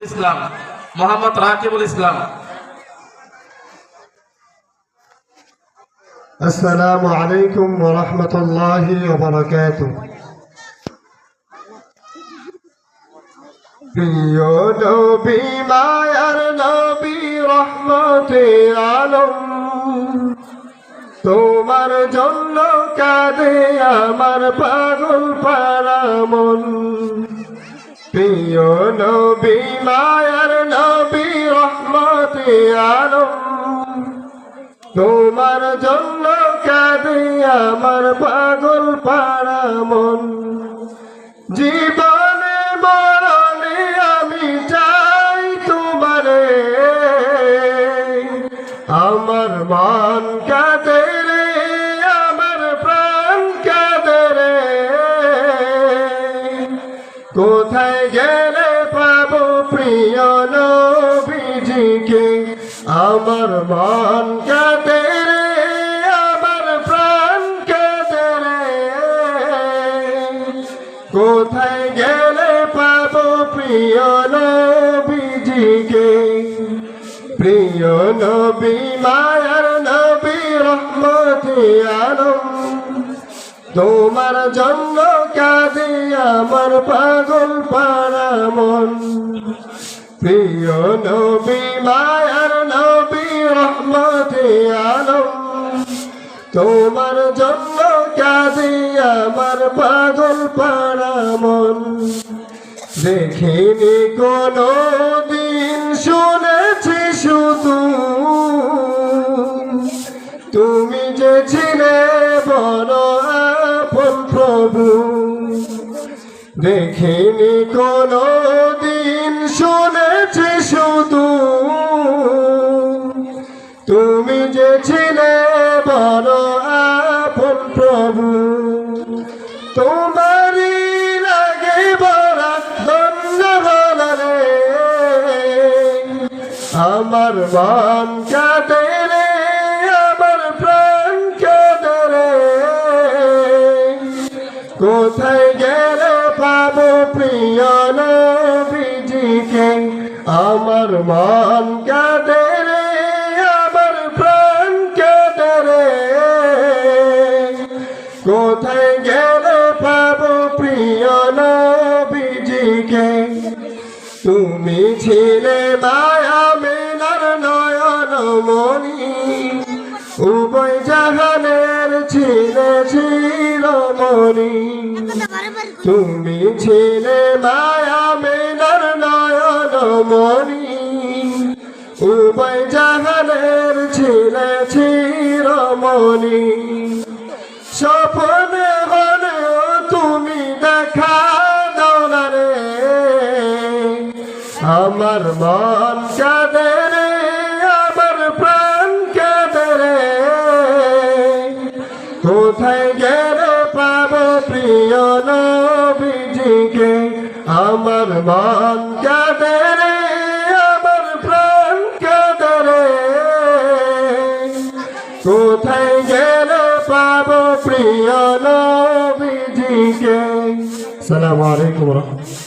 ইসলাম মোহাম্মদ রাকিবুল ইসলাম। আসসালামু আলাইকুম ওয়া রাহমাতুল্লাহি ওয়া বারাকাতুহু। প্রিয় নবী মায়ার নবী রহমতে আলম, তোমার জন্য কাঁদে আমার পাগল পারা মন। প্রিয় নবী মায়ার নবী রহমতে আলম, তোমার জন্য কাঁদে আমার পাগল পারা মন। জীবনে মরণে আমি চাই তোমারে, আমার মন কাঁদে রে, আমার প্রাণ কাঁদে রে। কোথায় গেলে পাবো প্রিয় নবীজিকে, আমার মন কাঁদে রে, আমার প্রাণ কাঁদে রে। কোথায় গেলে পাবো প্রিয় নবীজিকে, প্রিয় নবী মায়ার নবী রহমতে আলম, তোমার জন্য কাঁদে আমার পাগল পারা মন। প্রিয় নবী মায়ার নবী রহমতে আলম, তোমার জন্য কাঁদে আমার পাগল পারা মন। দেখিনি কোনো দিন, শুনেছি শুধু তুমি যে ছিলে বড় আপন প্রভু। দেখিনি কোনো দিন, শুনেছি শুধু তুমি যে ছিলে বড় আপন প্রভু। তোমারই লাগে বড় ধন্য হলো রে, আমার মন কাঁদে রে, আমার প্রাণ কাঁদে রে। কোথায় গেলে পাবো প্রিয় নবীজিকে, আমার মন কাঁদে রে, আমার প্রাণ কাঁদে রে। কোথায় গেলে পাবো প্রিয় নবীজিকে, তুমি ছিলে মায়া মেনার নয়ন মনি, উভয় জাহানের ছিলে শিরোমণি। তুমি ছিলে মায়া মেনার নয়ন মনি, উভয় জাহানের ছিলে শিরোমণি। স্বপ্নে হলেও তুমি দেখা দাও না রে, আমার মন কাঁদে রে, আমার প্রাণ কাঁদে রে। কোথায় গেলে পাবো প্রিয় নবীজিকে, আমার মন কাঁদে রে, আমার প্রাণ কাঁদে রে। কোথায় গেলে পাবো প্রিয় নবীজিকে। আসসালামু আলাইকুম ওয়া রাহমাতুল্লাহ।